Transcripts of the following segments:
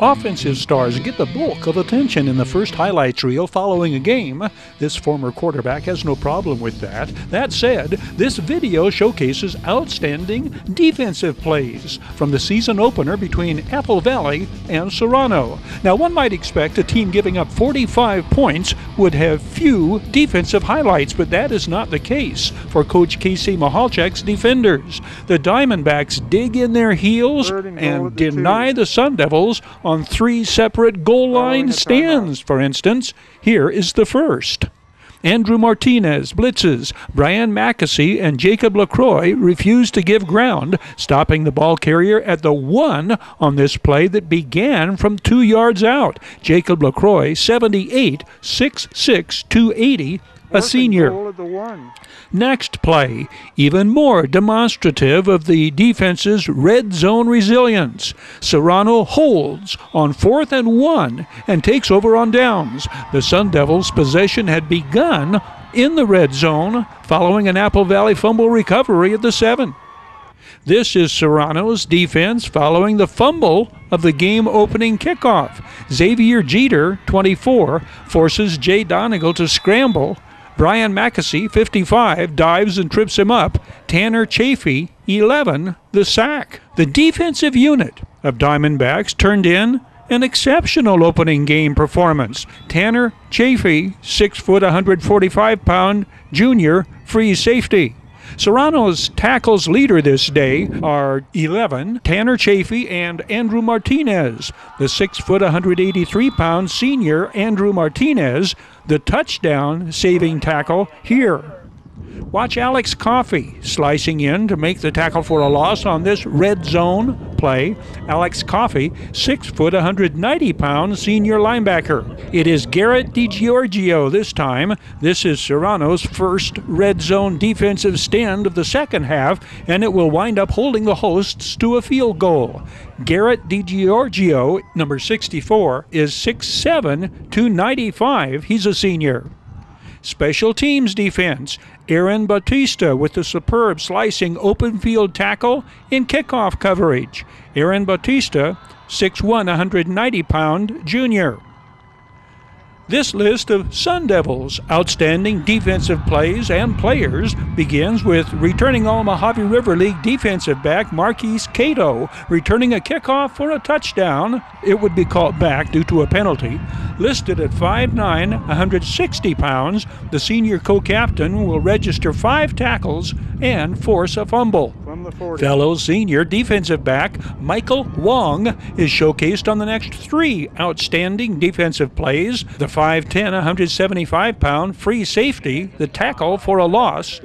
Offensive stars get the bulk of attention in the first highlights reel following a game. This former quarterback has no problem with that. That said, this video showcases outstanding defensive plays from the season opener between Apple Valley and Serrano. Now, one might expect a team giving up 45 points would have few defensive highlights, but that is not the case for Coach Casey Mahalchek's defenders. The Diamondbacks dig in their heels and deny the Sun Devils on 3 separate goal line stands, for instance. Here is the first. Andrew Martinez blitzes. Brian Mackesy and Jacob LaCroix refuse to give ground, stopping the ball carrier at the 1 on this play that began from 2 yards out. Jacob LaCroix, 78, 6'6", 280, a senior. Next play, even more demonstrative of the defense's red zone resilience. Serrano holds on 4th and 1 and takes over on downs. The Sun Devils' possession had begun in the red zone following an Apple Valley fumble recovery at the 7. This is Serrano's defense following the fumble of the game-opening kickoff. Xavier Jeter, 24, forces Jay Donegal to scramble. Brian Mackesy, 55, dives and trips him up. Tanner Chafee, 11, the sack. The defensive unit of Diamondbacks turned in an exceptional opening game performance. Tanner Chafee, 6 foot, 145-pound junior, free safety. Serrano's tackles leader this day are 11, Tanner Chafee and Andrew Martinez. The 6 foot, 183-pound senior Andrew Martinez, the touchdown-saving tackle here. Watch Alex Coffey slicing in to make the tackle for a loss on this red zone play. Alex Coffey, 6 foot, 190-pound senior linebacker. It is Garrett DiGiorgio this time. This is Serrano's first red zone defensive stand of the second half, and it will wind up holding the hosts to a field goal. Garrett DiGiorgio, number 64, is 6'7", 295. He's a senior. Special teams defense. Aaron Bautista with the superb slicing open field tackle in kickoff coverage. Aaron Bautista, 6'1", 190-pound junior. This list of Sun Devils' outstanding defensive plays and players begins with returning all Mojave River League defensive back Marquise Cato, returning a kickoff for a touchdown. It would be called back due to a penalty. Listed at 5'9", 160 pounds, the senior co-captain will register 5 tackles and force a fumble. Fellow senior defensive back Michael Wong is showcased on the next 3 outstanding defensive plays. The 5'10", 175-pound free safety, the tackle for a loss.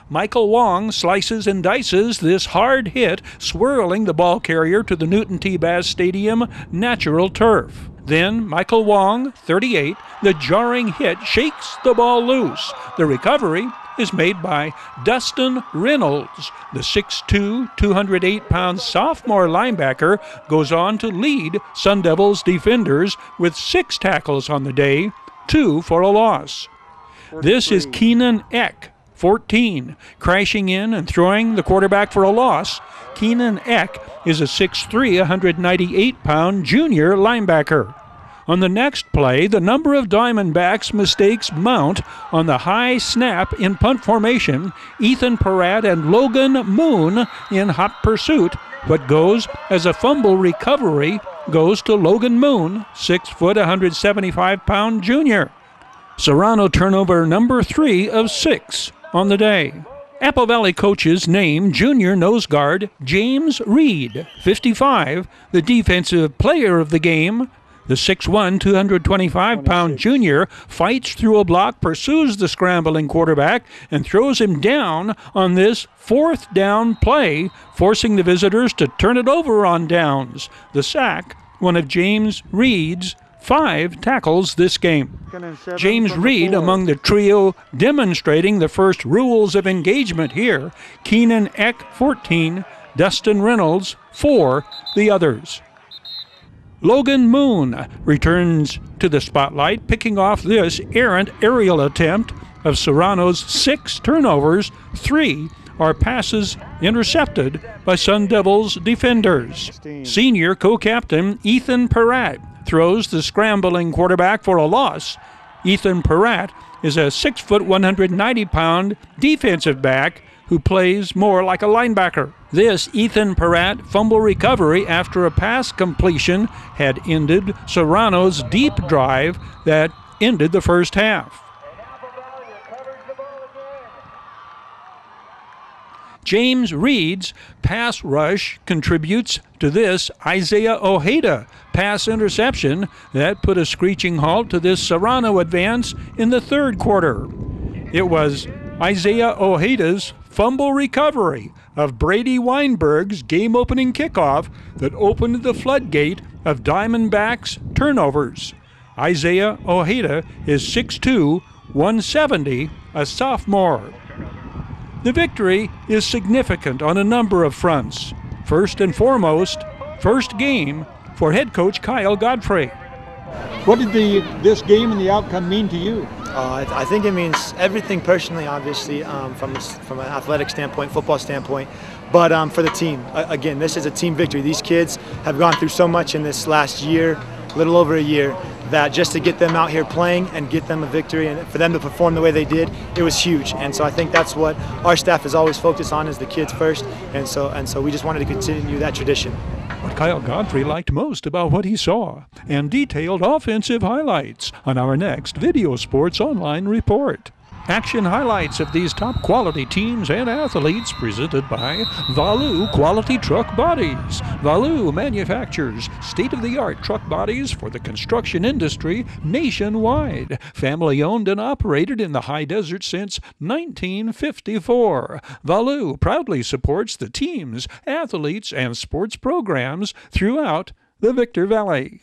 Michael Wong slices and dices this hard hit, swirling the ball carrier to the Newton T. Bass Stadium natural turf. Then Michael Wong, 38, the jarring hit shakes the ball loose. The recovery is made by Dustin Reynolds. The 6'2", 208-pound sophomore linebacker goes on to lead Sun Devils defenders with 6 tackles on the day, 2 for a loss. This is Keenan Eck, 14, crashing in and throwing the quarterback for a loss. Keenan Eck is a 6'3", 198-pound junior linebacker. On the next play, the number of Diamondbacks mistakes mount on the high snap in punt formation. Ethan Peratt and Logan Moon in hot pursuit. What goes as a fumble recovery goes to Logan Moon, 6 foot, 175-pound junior. Serrano turnover number 3 of 6 on the day. Apple Valley coaches name junior nose guard James Reed, 55, the defensive player of the game. The 6'1", 225-pound junior fights through a block, pursues the scrambling quarterback, and throws him down on this 4th down play, forcing the visitors to turn it over on downs. The sack, one of James Reed's 5 tackles this game. James Reed among the trio demonstrating the first rules of engagement here. Keenan Eck, 14, Dustin Reynolds, 4, the others. Logan Moon returns to the spotlight, picking off this errant aerial attempt of Serrano's 6 turnovers, 3 are passes intercepted by Sun Devils defenders. Senior co-captain Ethan Peratt throws the scrambling quarterback for a loss. Ethan Peratt is a 6', 190-pound defensive back who plays more like a linebacker. This Ethan Peratt fumble recovery after a pass completion had ended Serrano's deep drive that ended the first half. James Reed's pass rush contributes to this Isaiah Ojeda pass interception that put a screeching halt to this Serrano advance in the third quarter. It was Isaiah Ojeda's fumble recovery of Brady Weinberg's game-opening kickoff that opened the floodgate of Diamondbacks turnovers. Isaiah Ojeda is 6'2", 170, a sophomore. The victory is significant on a number of fronts. First and foremost, first game for head coach Kyle Godfrey. What did this game and the outcome mean to you? I think it means everything personally, obviously, from an athletic standpoint, football standpoint, but for the team. Again, this is a team victory. These kids have gone through so much in this last year, a little over a year, that just to get them out here playing and get them a victory and for them to perform the way they did, it was huge. And so I think that's what our staff is always focused on, is the kids first. And so we just wanted to continue that tradition. What Kyle Godfrey liked most about what he saw, and detailed offensive highlights on our next Video Sports Online report. Action highlights of these top quality teams and athletes presented by Valew Quality Truck Bodies. Valew manufactures state-of-the-art truck bodies for the construction industry nationwide. Family owned and operated in the high desert since 1954. Valew proudly supports the teams, athletes, and sports programs throughout the Victor Valley.